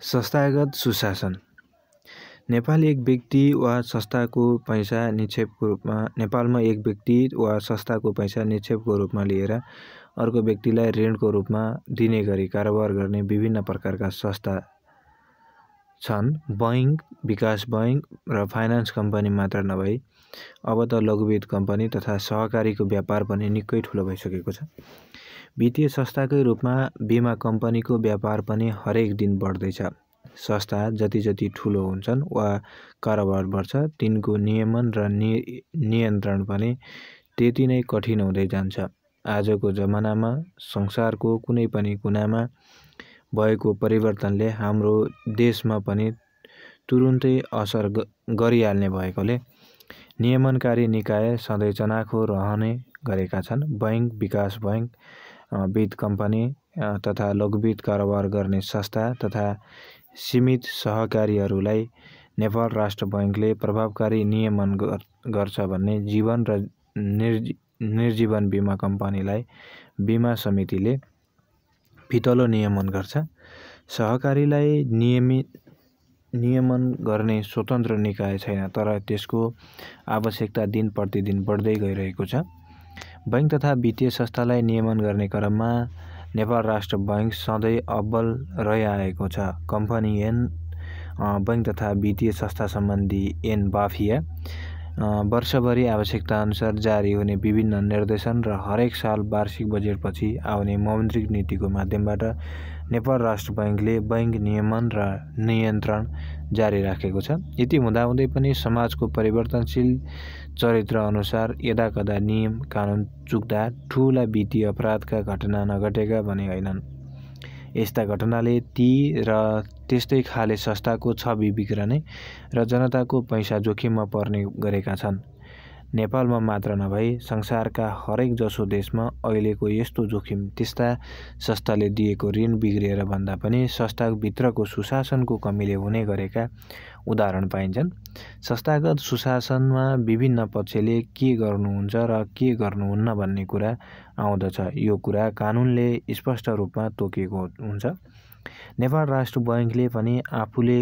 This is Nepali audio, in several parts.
संस्थागत सुशासन नेपाल एक व्यक्ति वा संस्थाको पैसा निक्षेपको रूपमा नेपालमा एक व्यक्ति वा संस्थाको पैसा निक्षेपको रूपमा लिएर अर्को व्यक्तिलाई ऋणको रूपमा दिने गरी कारोबार गर्ने विभिन्न प्रकारका संस्था छन्। बैंक, विकास बैंक र फाइनान्स कम्पनी मात्र नभई अब त लघुवित्त कम्पनी तथा सहकारीको व्यापार पनि निकै ठुलो भइसकेको छ। वित्तीय संस्थाकै रूपमा बीमा कम्पनीको व्यापार पनि हरेक दिन बढ्दैछ। संस्था जति जति ठुलो हुन्छन् वा कारोबार बढ्छ, तिनको नियमन र नियन्त्रण पनि त्यति नै कठिन हुँदै जान्छ। आजको जमानामा संसारको कुनै पनि कुनामा भएको परिवर्तनले हाम्रो देशमा पनि तुरुन्तै असर गरिहाल्ने भएकोले नियमनकारी निकाय सधैँ चनाखो रहने गरेका छन्। बैंक, विकास बैंक, वित्त कम्पनी तथा लघुवित्त कारोबार गर्ने संस्था तथा सीमित सहकारीहरूलाई नेपाल राष्ट्र बैंकले प्रभावकारी नियमन गर्छ भने जीवन र निर्जीवन बीमा कम्पनीलाई बीमा समितिले फितलो नियमन गर्छ। सहकारीलाई नियमन गर्ने स्वतन्त्र निकाय छैन, तर त्यसको आवश्यकता दिन प्रतिदिन बढ्दै गइरहेको छ। बैंक तथा वित्तीय संस्थालाई नियमन गर्ने क्रममा नेपाल राष्ट्र बैंक सधैँ अब्बल रहिआएको छ। कम्पनी ऐन, बैंक तथा वित्तीय संस्था सम्बन्धी ऐन बाफिया, वर्षभरि आवश्यकताअनुसार जारी हुने विभिन्न निर्देशन र हरेक साल वार्षिक बजेटपछि आउने मौद्रिक नीतिको माध्यमबाट नेपाल राष्ट्र बैंकले बैंक नियमन र नियन्त्रण जारी राखेको छ। यति हुँदाहुँदै पनि समाजको परिवर्तनशील चरित्र अनुसार यदाकदा नियम कानुन चुक्दा ठूला वित्तीय अपराधका घटना नघटेका भने होइनन्। यस्ता घटनाले ती र त्यस्तै खाले संस्थाको छवि बिग्रने र जनताको पैसा जोखिममा पर्ने गरेका छन्। नेपालमा मात्र नभई संसारका हरेक जसो देशमा अहिलेको यस्तो जोखिम त्यस्ता संस्थाले दिएको ऋण बिग्रिएर भन्दा पनि संस्थाभित्रको सुशासनको कमीले हुने गरेका उदाहरण पाइन्छन्। संस्थागत सुशासनमा विभिन्न पक्षले के गर्नुहुन्छ र के गर्नुहुन्न भन्ने कुरा आउँदछ। यो कुरा कानुनले स्पष्ट रूपमा तोकेको हुन्छ। नेपाल राष्ट्र बैंकले पनि आफूले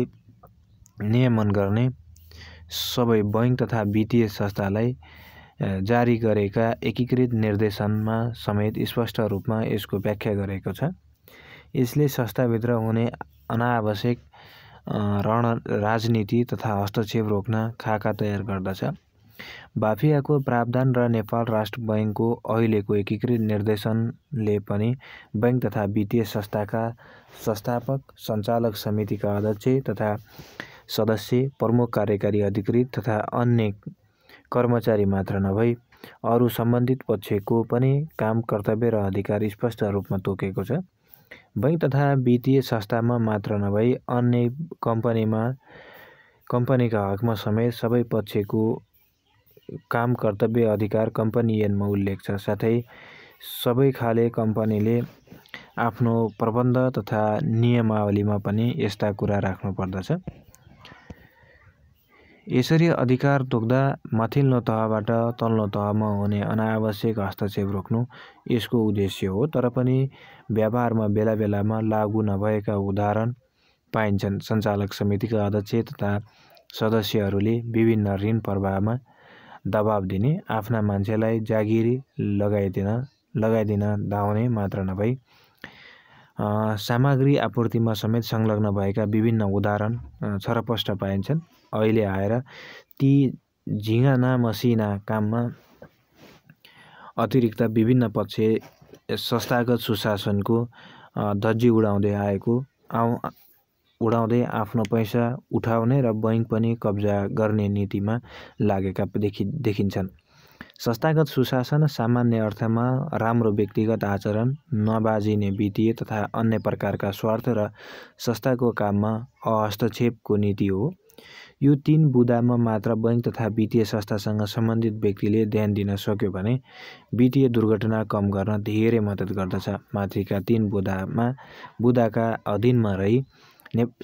नियमन गर्ने सबै बैंक तथा वित्तीय संस्थालाई जारी गरेका एकीकृत निर्देशनमा समेत स्पष्ट रूपमा यसको व्याख्या गरेको छ। यसले संस्थाभित्र हुने अनावश्यक राजनीति तथा हस्तक्षेप रोक्न खाका तयार गर्दछ। बाफियाको प्रावधान र नेपाल राष्ट्र बैंकको अहिलेको एकीकृत निर्देशनले पनि बैंक तथा वित्तीय संस्थाका संस्थापक, सञ्चालक समितिका अध्यक्ष तथा सदस्य, प्रमुख कार्यकारी अधिकृत तथा अन्य कर्मचारी मात्र नभई अरू सम्बन्धित पक्षको पनि काम, कर्तव्य र अधिकार स्पष्ट रूपमा तोकेको छ। बैंक तथा वित्तीय संस्थामा मात्र नभई अन्य कम्पनीका हकमा समेत सबै पक्षको काम, कर्तव्य, अधिकार कम्पनी ऐनमा उल्लेख छ। साथै सबै खाले कम्पनीले आफ्नो प्रबन्ध तथा नियमावलीमा पनि यस्ता कुरा राख्नु पर्दछ। यसरी अधिकार तोक्दा माथिल्लो तहबाट तल्लो तहमा हुने अनावश्यक हस्तक्षेप रोक्नु यसको उद्देश्य हो। तर पनि व्यवहारमा बेला बेलामा लागू नभएका उदाहरण पाइन्छन्। सञ्चालक समितिका अध्यक्ष तथा सदस्यहरूले विभिन्न ऋण प्रवाहमा दबाब दिने, आफ्ना मान्छेलाई जागिरी लगाइदिन धाउने मात्र नभई सामग्री आपूर्तिमा समेत संलग्न भएका विभिन्न उदाहरण छरपष्ट पाइन्छन्। अहिले आएर ती झिङाना मसिना काममा अतिरिक्त विभिन्न पक्ष संस्थागत सुशासनको धज्जी उडाउँदै आफ्नो पैसा उठाउने र बैंक पनि कब्जा गर्ने नीतिमा लागेका देखिन्छन्। संस्थागत सुशासन सामान्य अर्थमा राम्रो व्यक्तिगत आचरण, नबाजिने वित्तीय तथा अन्य प्रकारका स्वार्थ र संस्थाको काममा हस्तक्षेपको नीति हो। यो तीन बुँदामा मात्र बैंक तथा वित्तीय संस्थासँग सम्बन्धित व्यक्तिले ध्यान दिन सक्यो भने वित्तीय दुर्घटना कम गर्न धेरै मद्दत गर्दछ। माथिका तीन बुँदाका अधीनमा रही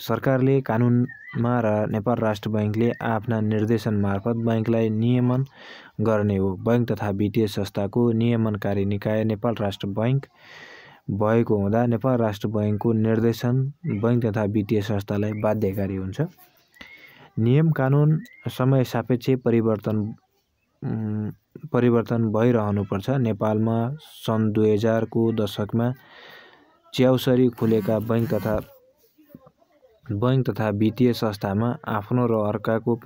सरकारले कानुनमा र नेपाल राष्ट्र बैंकले आफ्ना निर्देशन मार्फत बैंकलाई नियमन गर्ने हो। बैंक तथा वित्तीय संस्थाको नियमनकारी निकाय नेपाल राष्ट्र बैंक भएको हुँदा नेपाल राष्ट्र बैङ्कको निर्देशन बैङ्क तथा वित्तीय संस्थालाई बाध्यकारी हुन्छ। नियम कानुन समय सापेक्ष परिवर्तन भइरहनुपर्छ। नेपालमा सन् 2000 को दशकमा च्याउसरी खुलेका बैङ्क तथा वित्तीय संस्थामा आफ्नो र अर्काको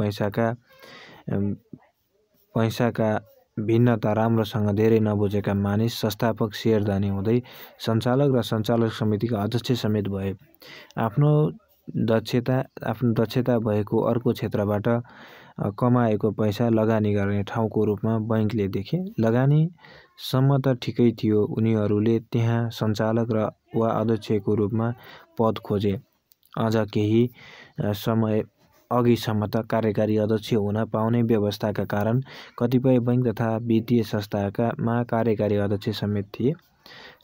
पैसाका भिन्नता राम्रोसँग धेरै नबुझेका मानिस संस्थापक सेयरधानी हुँदै सञ्चालक र सञ्चालक समितिका अध्यक्ष समेत भए। आफ्नो दक्षता भएको अर्को क्षेत्रबाट कमाएको पैसा लगानी गर्ने ठाउँको रूपमा बैङ्कले देखे। लगानीसम्म त ठिकै थियो, उनीहरूले त्यहाँ सञ्चालक वा अध्यक्षको रूपमा पद खोजे। अझ केही समय अघिसम्म त कार्यकारी अध्यक्ष हुन पाउने व्यवस्थाका कारण कतिपय बैङ्क तथा वित्तीय संस्थामा कार्यकारी अध्यक्ष समेत थिए।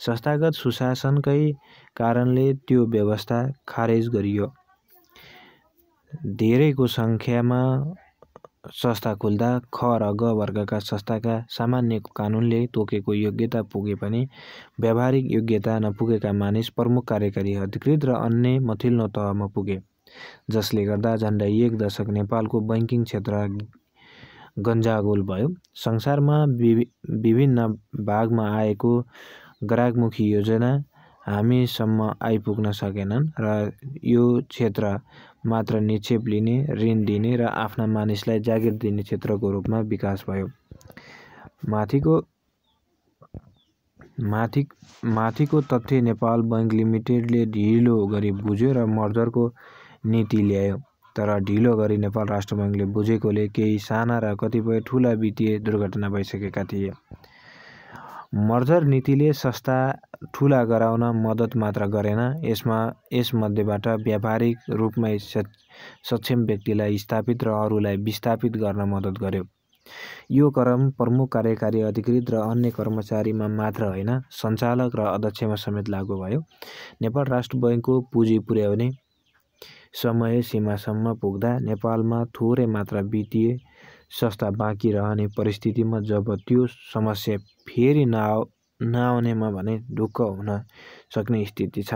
संस्थागत सुशासनकै कारणले त्यो व्यवस्था खारेज गरियो। धेरैको सङ्ख्यामा संस्था खुल्दा ख र ग वर्गका संस्थाका सामान्य कानुनले तोकेको योग्यता पुगे पनि व्यावहारिक योग्यता नपुगेका मानिस प्रमुख कार्यकारी अधिकृत र अन्य मथिल्लो तहमा पुगे, जसले गर्दा झन्डै 1 दशक नेपालको बैङ्किङ क्षेत्र गन्जागोल भयो। संसारमा विभिन्न भागमा आएको ग्राहकमुखी योजना हामीसम्म आइपुग्न सकेनन् र यो क्षेत्र मात्र निक्षेप लिने, ऋण दिने र आफ्ना मानिसलाई जागिर दिने क्षेत्रको रूपमा विकास भयो। माथिको तथ्य नेपाल बैङ्क लिमिटेडले ढिलो गरी बुझ्यो र मर्जरको नीति ल्यायो। तर ढिलो गरी नेपाल राष्ट्र बैङ्कले बुझेकोले केही साना र कतिपय ठूला वित्तीय दुर्घटना भइसकेका थिए। मर्जर नीतिले संस्था ठूला गराउन मद्दत मात्र गरेन, यसमध्येबाट व्यावहारिक रूपमै सक्षम व्यक्तिलाई स्थापित र अरूलाई विस्थापित गर्न मद्दत गर्यो। यो क्रम प्रमुख कार्यकारी अधिकृत र अन्य कर्मचारीमा मात्र होइन, सञ्चालक र अध्यक्षमा समेत लागू भयो। नेपाल राष्ट्र बैङ्कको पुँजी पुर्याउने समय सीमासम्म पुग्दा नेपालमा थोरै मात्र वित्तीय संस्था बाँकी रहने परिस्थितिमा जब त्यो समस्या फेरि नआउनेमा भने ढुक्क हुन सक्ने स्थिति छ।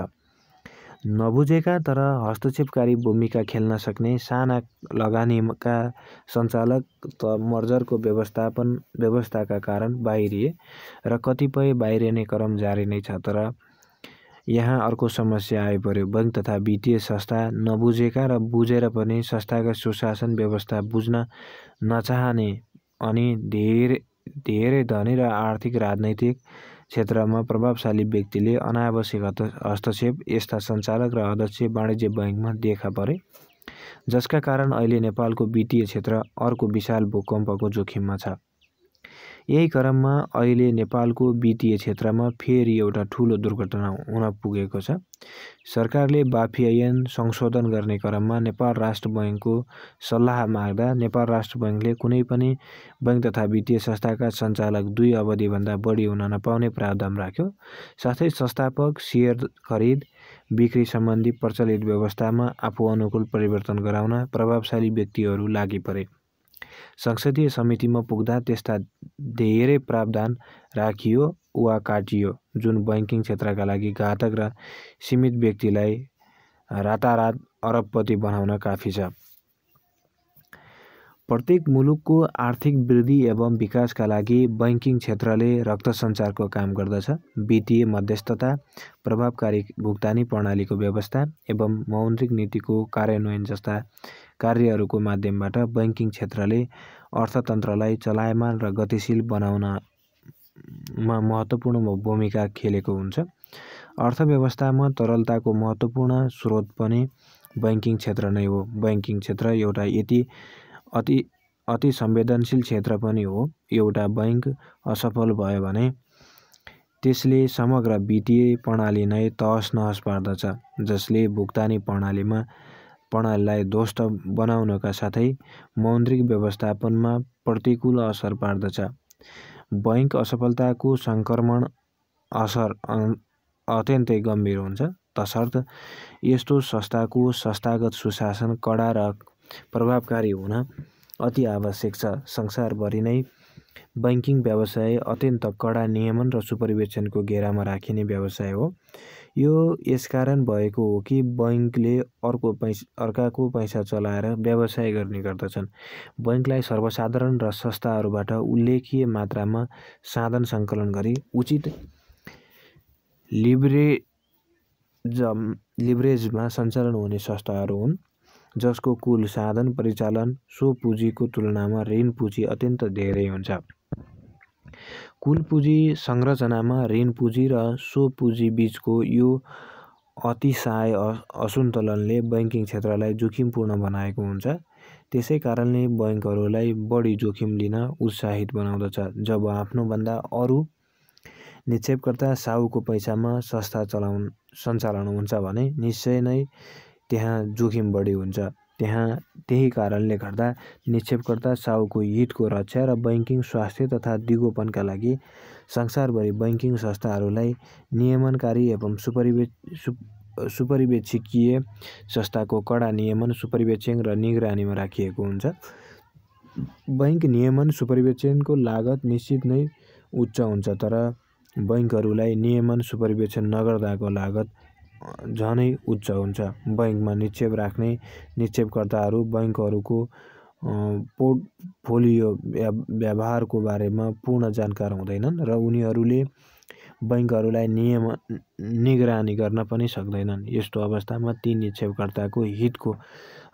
नबुझेका तर हस्तक्षेपकारी भूमिका खेल्न सक्ने साना लगानीका सञ्चालक त मर्जरको व्यवस्थाका कारण बाहिरिए र कतिपय बाहिरिने क्रम जारी नै छ। तर यहाँ अर्को समस्या आइपर्यो। बैङ्क तथा वित्तीय संस्था नबुझेका र बुझेर पनि संस्थाका सुशासन व्यवस्था बुझ्न नचाहने अनि धेरै धनी र आर्थिक राजनैतिक क्षेत्रमा प्रभावशाली व्यक्तिले अनावश्यक हस्तक्षेप यस्ता सञ्चालक र अध्यक्ष वाणिज्य बैङ्कमा देखा परे, जसका कारण अहिले नेपालको वित्तीय क्षेत्र अर्को विशाल भूकम्पको जोखिममा छ। यही क्रममा अहिले नेपालको वित्तीय क्षेत्रमा फेरि एउटा ठूलो दुर्घटना हुन पुगेको छ। सरकारले बाफी ऐन संशोधन गर्ने क्रममा नेपाल राष्ट्र बैङ्कको सल्लाह माग्दा नेपाल राष्ट्र बैङ्कले कुनै पनि बैङ्क तथा वित्तीय संस्थाका सञ्चालक 2 अवधिभन्दा बढी हुन नपाउने प्रावधान राख्यो। साथै संस्थापक सेयर खरिद बिक्री सम्बन्धी प्रचलित व्यवस्थामा आफू अनुकूल परिवर्तन गराउन प्रभावशाली व्यक्तिहरू लागि परे। संसदीय समितिमा पुग्दा त्यस्ता धेरै प्रावधान राखियो वा काटियो जुन बैङ्किङ क्षेत्रका लागि घातक र सीमित व्यक्तिलाई रातारात अरबपति बनाउन काफी छ। प्रत्येक मुलुकको आर्थिक वृद्धि एवं विकासका लागि बैङ्किङ क्षेत्रले रक्त सञ्चारको काम गर्दछ। वित्तीय मध्यस्थता, प्रभावकारी भुक्तानी प्रणालीको व्यवस्था एवं मौद्रिक नीतिको कार्यान्वयन जस्ता कार्यहरूको माध्यमबाट बैङ्किङ क्षेत्रले अर्थतन्त्रलाई चलायमान र गतिशील बनाउनमा महत्त्वपूर्ण भूमिका खेलेको हुन्छ। अर्थव्यवस्थामा तरलताको महत्त्वपूर्ण स्रोत पनि बैङ्किङ क्षेत्र नै हो। बैङ्किङ क्षेत्र एउटा अति संवेदनशील क्षेत्र पनि हो। एउटा बैङ्क असफल भयो भने त्यसले समग्र वित्तीय प्रणाली नै तहस नहस पार्दछ, जसले भुक्तानी प्रणालीलाई ध्वस्त बनाउनका साथै मौद्रिक व्यवस्थापनमा प्रतिकूल असर पार्दछ। बैङ्क असफलताको सङ्क्रमण असर अत्यन्तै गम्भीर हुन्छ, तसर्थ यस्तो संस्थाको संस्थागत सुशासन कडा र प्रभावकारी हुन अति आवश्यक छ। संसारभरि नै बैंकिङ व्यवसाय अत्यन्त कडा नियमन र सुपरिवेक्षणको घेरामा राखिने व्यवसाय हो। यो यसकारण भएको हो कि बैंकले अर्काको पैसा चलाएर व्यवसाय गर्ने गर्दछन्। बैंकलाई सर्वसाधारण र संस्थाहरूबाट उल्लेखीय मात्रामा साधन सङ्कलन गरी उचित लिभरेजमा सञ्चालन हुने संस्थाहरू हुन्, जसको कुल साधन परिचालन सो पुँजीको तुलनामा ऋण पुँजी अत्यन्त धेरै हुन्छ। कुल पुँजी संरचनामा ऋण पुँजी र सो पुँजी बीचको यो अतिशय असन्तुलनले बैंकिङ क्षेत्रलाई जोखिमपूर्ण बनाएको हुन्छ। त्यसै कारणले बैंकहरूलाई बढी जोखिम लिन उत्साहित बनाउँदछ। जब आफ्नोभन्दा अरू निक्षेपकर्ता साहुको पैसामा संस्था सञ्चालन हुन्छ भने निश्चय नै त्यहाँ जोखिम बढी हुन्छ। त्यही कारणले गर्दा निक्षेपकर्ता साहुको हितको रक्षा र बैंकिङ स्वास्थ्य तथा दिगोपनका लागि संसारभरि बैंकिङ संस्थाहरूलाई नियमनकारी एवं सुपरिवेक्षकीय संस्थाको कडा नियमन, सुपरिवेक्षण र निगरानीमा राखिएको हुन्छ। बैंक नियमन सुपरिवेक्षणको लागत निश्चित नै उच्च हुन्छ, तर बैंकहरूलाई नियमन सुपरिवेक्षण नगर्दाको लागत झनै उच्च हुन्छ। बैंकमा निक्षेप राख्ने निक्षेपकर्ताहरू बैंकहरूको पोर्टफोलियो व्यवहारको बारेमा पूर्ण जानकार हुँदैनन् र उनीहरूले बैंकहरूलाई निगरानी गर्न पनि सक्दैनन्। यस्तो अवस्थामा ती निक्षेपकर्ताको हितको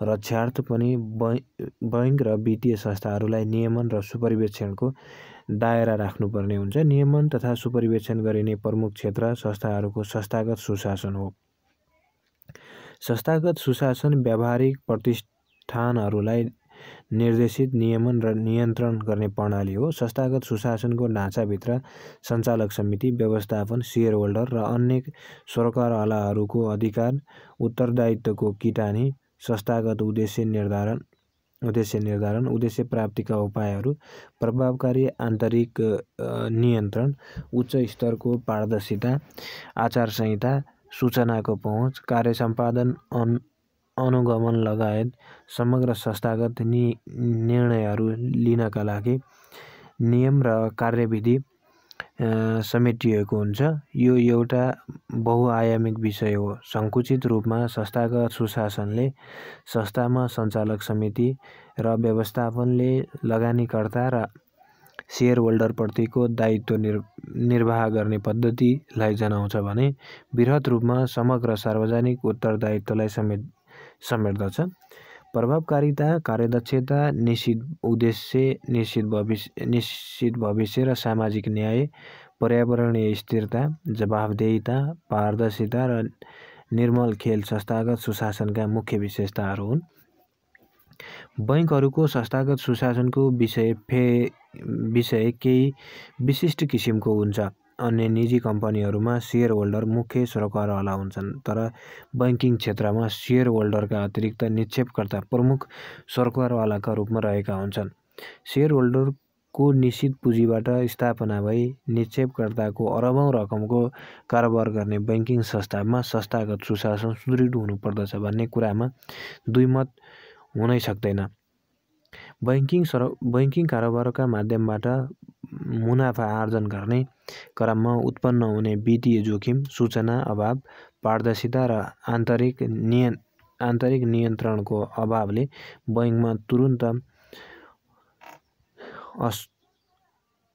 रक्षार्थ पनि बैंक र वित्तीय संस्थाहरूलाई नियमन र सुपरिवेक्षणको दायरा राख्नुपर्ने हुन्छ। नियमन तथा सुपरिवेक्षण गरिने प्रमुख क्षेत्र संस्थाहरूको संस्थागत सुशासन हो। संस्थागत सुशासन व्यावहारिक प्रतिष्ठानहरूलाई निर्देशित, नियमन र नियन्त्रण गर्ने प्रणाली हो। संस्थागत सुशासनको ढाँचाभित्र सञ्चालक समिति, व्यवस्थापन, शेयरहोल्डर र अन्य सरकारवालाहरूको अधिकार, उत्तरदायित्वको किटानी, संस्थागत उद्देश्य निर्धारण, उद्देश्य प्राप्तिका उपायहरू, प्रभावकारी आन्तरिक नियन्त्रण, उच्च स्तरको पारदर्शिता, आचार संहिता, सूचनाको पहुँच, कार्यसम्पादन अनुगमन लगायत समग्र संस्थागत निर्णयहरू लिनका लागि नियम र कार्यविधि समेटिएको हुन्छ। यो एउटा बहुआयामिक विषय हो। सङ्कुचित रूपमा संस्थागत सुशासनले संस्थामा सञ्चालक समिति र व्यवस्थापनले लगानीकर्ता र शेयरहोल्डरप्रतिको दायित्व निर्वाह गर्ने पद्धतिलाई जनाउँछ भने बृहत रूपमा समग्र सार्वजनिक उत्तरदायित्वलाई समेट्दछ। प्रभावकारिता, कार्यदक्षता, निश्चित उद्देश्य, निश्चित भविष्य र सामाजिक न्याय, पर्यावरणीय स्थिरता, जवाफदेहिता, पारदर्शिता र निर्मल खेल संस्थागत सुशासनका मुख्य विशेषताहरू हुन्। बैंकहरूको संस्थागत सुशासनको विषय केही विशिष्ट किसिमको हुन्छ। अन्य निजी कम्पनीहरूमा शेयरहोल्डर मुख्य सरकारवाला हुन्छन्, तर बैंकिङ क्षेत्रमा शेयरहोल्डरका अतिरिक्त निक्षेपकर्ता प्रमुख सरकारवालाका रूपमा रहेका हुन्छन्। शेयरहोल्डरको निश्चित पुँजीबाट स्थापना भई निक्षेपकर्ताको अरबौं रकमको कारोबार गर्ने बैंकिङ संस्थामा संस्थागत सुशासन सुदृढ हुनुपर्दछ भन्ने कुरामा दुई मत हुनै सक्दैन। बैंकिङ कारोबारका माध्यमबाट मुनाफा आर्जन गर्ने क्रममा उत्पन्न हुने वित्तीय जोखिम, सूचना अभाव, पारदर्शिता र आन्तरिक नियन्त्रणको अभावले बैंकमा तुरुन्त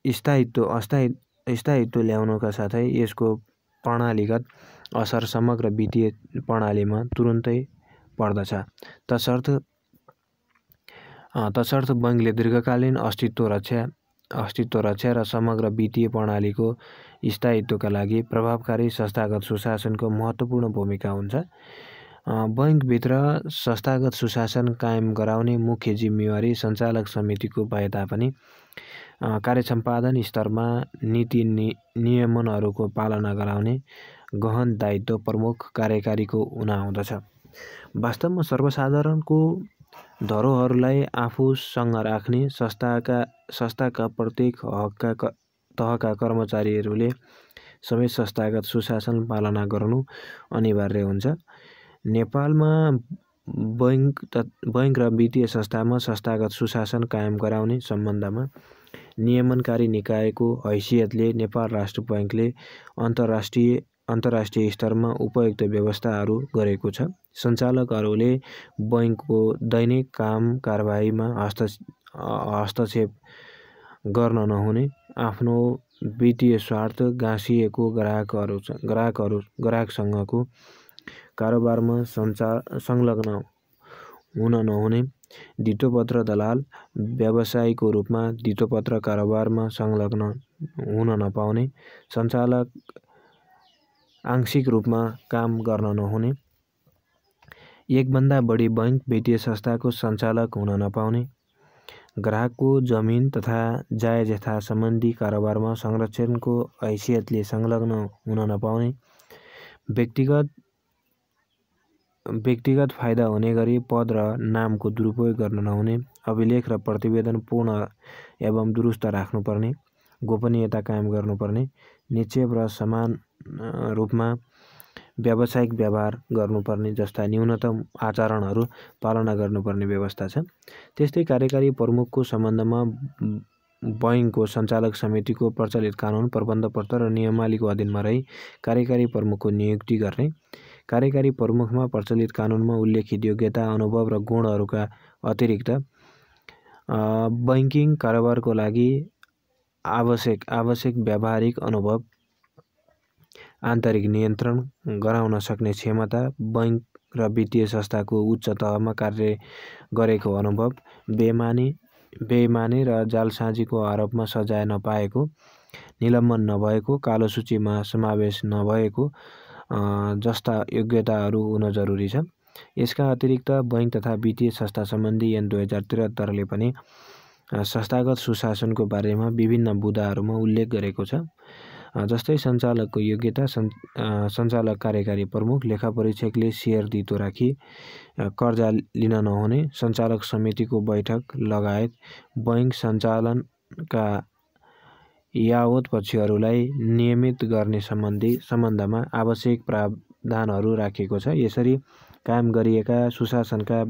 स्थायित्व ल्याउनका साथै यसको प्रणालीगत असर समग्र वित्तीय प्रणालीमा तुरुन्तै पर्दछ। तसर्थ बैंकले दीर्घकालीन अस्तित्व रक्षा र समग्र वित्तीय प्रणालीको स्थायित्वका लागि प्रभावकारी संस्थागत सुशासनको महत्त्वपूर्ण भूमिका हुन्छ। बैंकभित्र संस्थागत सुशासन कायम गराउने मुख्य जिम्मेवारी सञ्चालक समितिको भए तापनि कार्यसम्पादन स्तरमा नीति नियमनहरूको पालना गराउने गहन दायित्व प्रमुख कार्यकारीको हुँदछ। वास्तवमा सर्वसाधारणको धरोहरलाई आफूसँग राख्ने संस्थाका प्रत्येक तहका कर्मचारीहरूले सबै संस्थागत सुशासन पालना गर्नु अनिवार्य हुन्छ। नेपालमा बैंक र वित्तीय संस्थामा संस्थागत सुशासन कायम गराउने सम्बन्धमा नियमनकारी निकायको हैसियतले नेपाल राष्ट्र बैंकले अन्तर्राष्ट्रिय स्तरमा उपयुक्त व्यवस्थाहरू गरेको छ। सञ्चालकहरूले बैंकको दैनिक काम कारबाहीमा हस्तक्षेप गर्न नहुने, आफ्नो वित्तीय स्वार्थ गाँसिएको ग्राहकसँगको कारोबारमा संलग्न हुन नहुने, धितोपत्र दलाल व्यवसायीको रूपमा धितोपत्र कारोबारमा संलग्न हुन नपाउने, सञ्चालक आंशिक रूपमा काम गर्न नहुने, एकभन्दा बढी बैंक वित्तीय संस्थाको सञ्चालक हुन नपाउने, ग्राहकको जमिन तथा जायज यथा सम्बन्धी कारोबारमा संरक्षणको हैसियतले संलग्न हुन नपाउने, व्यक्तिगत फाइदा हुने गरी पद र नामको दुरुपयोग गर्न नहुने, अभिलेख र प्रतिवेदन पूर्ण एवं दुरुस्त राख्नुपर्ने, गोपनीयता कायम गर्नुपर्ने, निक्षेप र समान रूपमा व्यावसायिक व्यवहार गर्नुपर्ने जस्ता न्यूनतम आचरणहरू पालना गर्नुपर्ने व्यवस्था छ। त्यस्तै कार्यकारी प्रमुखको सम्बन्धमा बैंकको सञ्चालक समितिको प्रचलित कानुन, प्रबन्धपत्र र नियमावलीको अधीनमा रही कार्यकारी प्रमुखको नियुक्ति गर्ने, कार्यकारी प्रमुखमा प्रचलित कानुनमा उल्लेखित योग्यता, अनुभव र गुणहरूका अतिरिक्त बैंकिङ कारोबारको लागि आवश्यक व्यावहारिक अनुभव, आन्तरिक नियन्त्रण गराउन सक्ने क्षमता, बैंक र वित्तीय संस्थाको उच्च तहमा कार्य गरेको अनुभव, बेइमानी र जालसाजीको आरोपमा सजाय नपाएको, निलम्बन नभएको, कालो सूचीमा समावेश नभएको जस्ता योग्यताहरू हुन जरुरी छ। यसका अतिरिक्त बैंक तथा वित्तीय संस्था सम्बन्धी ऐन 2073ले पनि संस्थागत सुशासनको बारेमा विभिन्न बुँदाहरूमा उल्लेख गरेको छ। जस्तै सञ्चालकको योग्यता, सञ्चालक कार्यकारी प्रमुख, लेखापरीक्षकले सेयर धितो राखी कर्जा लिन नहुने, सञ्चालक समितिको बैठक लगायत बैंक सञ्चालनका यावत पक्षहरूलाई नियमित गर्ने सम्बन्धमा आवश्यक प्रावधानहरू राखिएको छ। यसरी कायम गरिएका सुशासनका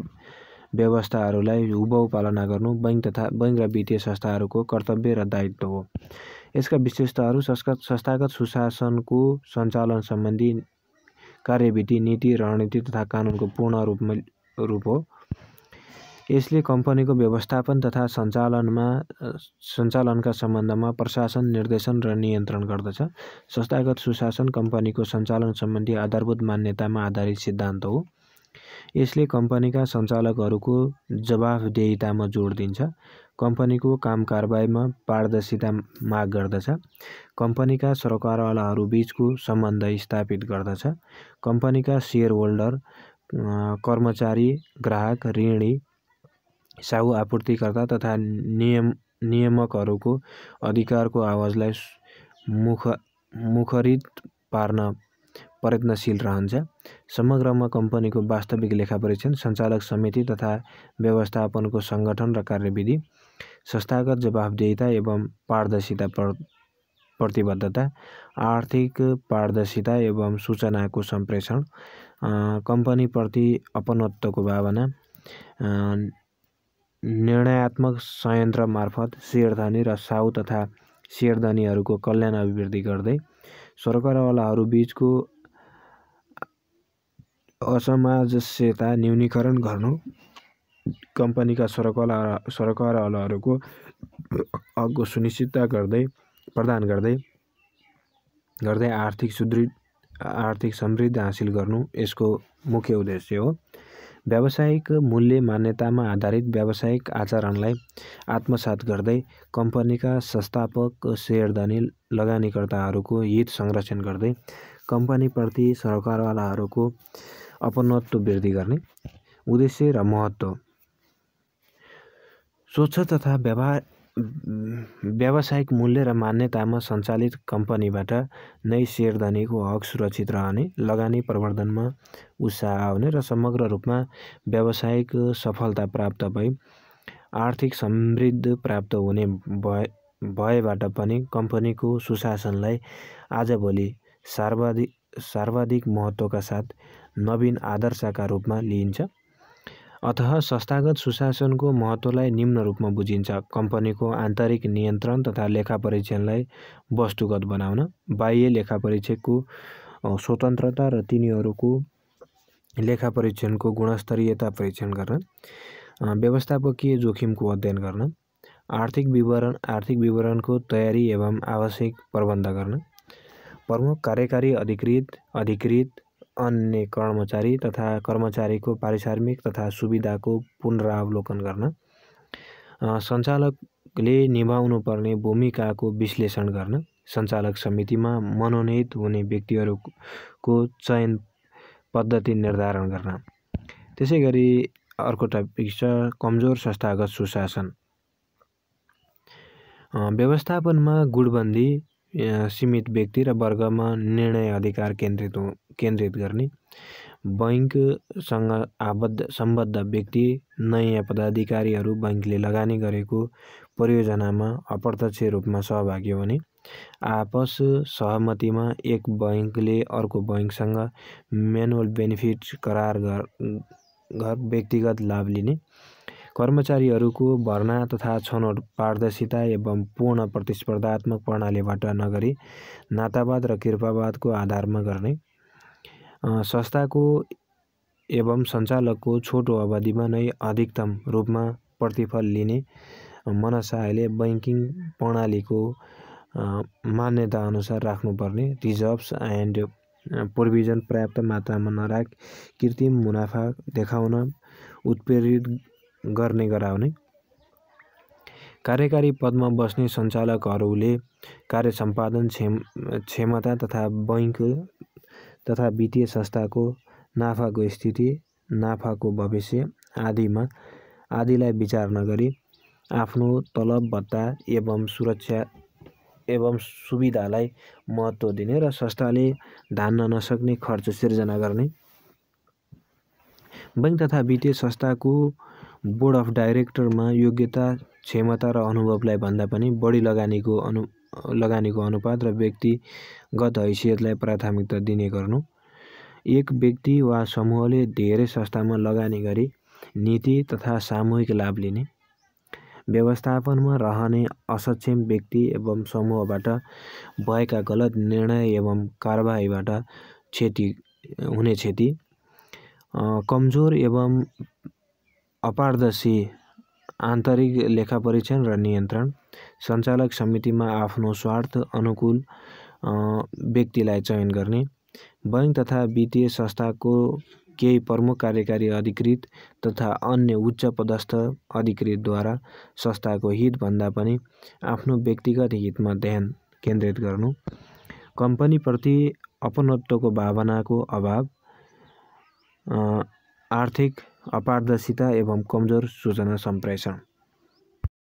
व्यवस्थाहरूलाई हुबहु पालना गर्नु बैंक र वित्तीय संस्थाहरूको कर्तव्य र दायित्व हो। यसका विशेषताहरू संस्थागत सुशासनको सञ्चालन सम्बन्धी कार्यविधि, नीति, रणनीति तथा कानुनको पूर्ण रूप हो। यसले कम्पनीको व्यवस्थापन तथा सञ्चालनका सम्बन्धमा प्रशासन, निर्देशन र नियन्त्रण गर्दछ। संस्थागत सुशासन कम्पनीको सञ्चालन सम्बन्धी आधारभूत मान्यतामा आधारित सिद्धान्त हो। यसले कम्पनीका सञ्चालकहरूको जवाफदेहितामा जोड दिन्छ, कम्पनीको काम कारबाहीमा पारदर्शिता माग गर्दछ, कम्पनीका सरकारवालाहरूबीचको सम्बन्ध स्थापित गर्दछ, कम्पनीका सेयर होल्डर, कर्मचारी, ग्राहक, ऋणी, साहु आपूर्तिकर्ता तथा नियामकहरूको अधिकारको आवाजलाई मुखरित पार्न प्रयत्नशील रहन्छ। समग्रमा कम्पनीको वास्तविक लेखापरीक्षण, सञ्चालक समिति तथा व्यवस्थापनको सङ्गठन र कार्यविधि, संस्थागत जवाफदेहिता एवं पारदर्शिता, प्रतिबद्धता, आर्थिक पारदर्शिता एवं सूचनाको सम्प्रेषण, कम्पनीप्रति अपनत्वको भावना, निर्णयात्मक संयन्त्र मार्फत शेयरधनी र साहु तथा शेयरधनीहरूको कल्याण अभिवृद्धि गर्दै सरकारवालाहरूबीचको असमञ्जस्यता न्यूनीकरण गर्नु, कम्पनीका सरकारवालाहरूको हकको सुनिश्चितता प्रदान गर्दै आर्थिक समृद्धि हासिल गर्नु यसको मुख्य उद्देश्य हो। व्यावसायिक मूल्य मान्यतामा आधारित व्यावसायिक आचरणलाई आत्मसात गर्दै कम्पनीका संस्थापक, शेयरधनी, लगानीकर्ताहरूको हित संरक्षण गर्दै कम्पनीप्रति सरकारवालाहरूको अपनत्व वृद्धि गर्ने उद्देश्य र महत्त्व। स्वच्छ तथा व्यावसायिक मूल्य र मान्यतामा सञ्चालित कम्पनीबाट नै शेयरधनीको हक सुरक्षित रहने, लगानी प्रवर्धनमा उत्साह आउने र समग्र रूपमा व्यावसायिक सफलता प्राप्त भई आर्थिक समृद्धि प्राप्त हुने भएबाट पनि कम्पनीको सुशासनलाई आजभोलि सर्वाधिक महत्त्वका साथ नवीन आदर्शका रूपमा लिइन्छ। अतः संस्थागत सुशासनको महत्त्वलाई निम्न रूपमा बुझिन्छ। कम्पनीको आन्तरिक नियन्त्रण तथा लेखा परीक्षणलाई वस्तुगत बनाउन, बाह्य लेखा परीक्षकको स्वतन्त्रता र तिनीहरूको लेखा परीक्षणको गुणस्तरीयता परीक्षण गर्न, व्यवस्थापकीय जोखिमको अध्ययन गर्न, आर्थिक विवरणको तयारी एवं आवश्यक प्रबन्ध गर्न, प्रमुख कार्यकारी अधिकृत अन्य कर्मचारी तथा कर्मचारीको पारिश्रमिक तथा सुविधाको पुनरावलोकन गर्न, सञ्चालकले निभाउनुपर्ने भूमिकाको विश्लेषण गर्न, सञ्चालक समितिमा मनोनित हुने व्यक्तिहरूको चयन पद्धति निर्धारण गर्न। त्यसैगरी अर्को टपिक छ कमजोर संस्थागत सुशासन। व्यवस्थापनमा गुटबन्दी, सीमित व्यक्ति र वर्गमा निर्णय अधिकार केन्द्रित गर्ने, बैंकसँग सम्बद्ध व्यक्ति, नयाँ पदाधिकारीहरू बैंकले लगानी गरेको परियोजनामा अप्रत्यक्ष रूपमा सहभागी हुने, आपस सहमतिमा एक बैंकले अर्को बैंकसँग म्युचुअल बेनिफिट करार व्यक्तिगत लाभ लिने, कर्मचारीहरूको भर्ना तथा छनौट पारदर्शिता एवं पूर्ण प्रतिस्पर्धात्मक प्रणालीबाट नगरी नातावाद र कृपावादको आधारमा गर्ने, संस्थाको एवं सञ्चालकको छोटो अवधिमा नै अधिकतम रूपमा प्रतिफल लिने मनसायले बैंकिङ प्रणालीको मान्यता अनुसार राख्नुपर्ने, रिजर्भ्स एन्ड प्रोभिजन पर्याप्त मात्रामा नराख कृत्रिम मुनाफा देखाउन उत्प्रेरित गर्ने गराउने, कार्यकारी पदमा बस्ने सञ्चालकहरूले कार्य सम्पादन क्षमता तथा बैंक तथा वित्तीय संस्थाको नाफाको स्थिति, नाफाको भविष्य आदिलाई विचार नगरी आफ्नो तलब भत्ता एवं सुरक्षा एवं सुविधालाई महत्त्व दिने र संस्थाले धान्न नसक्ने खर्च सिर्जना गर्ने, बैंक तथा वित्तीय संस्थाको बोर्ड अफ डाइरेक्टरमा योग्यता, क्षमता र अनुभवलाई भन्दा पनि बढी लगानीको अनुपात र व्यक्तिगत हैसियतलाई प्राथमिकता दिने गर्नु, एक व्यक्ति वा समूहले धेरै संस्थामा लगानी गरी नीति तथा सामूहिक लाभ लिने, व्यवस्थापनमा रहने असक्षम व्यक्ति एवं समूहबाट भएका गलत निर्णय एवं कारबाहीबाट हुने क्षति, कमजोर एवं अपारदर्शी आन्तरिक लेखा परीक्षण र नियन्त्रण, सञ्चालक समितिमा आफ्नो स्वार्थ अनुकूल व्यक्तिलाई चयन गर्ने, बैंक तथा वित्तीय संस्थाको केही प्रमुख कार्यकारी अधिकृत तथा अन्य उच्च पदस्थ अधिकृतद्वारा संस्थाको हितभन्दा पनि आफ्नो व्यक्तिगत हितमा ध्यान केन्द्रित गर्नु, कम्पनीप्रति अपनत्वको भावनाको अभाव, आर्थिक अपारदर्शिता एवं कमजोर सूचना सम्प्रेषण।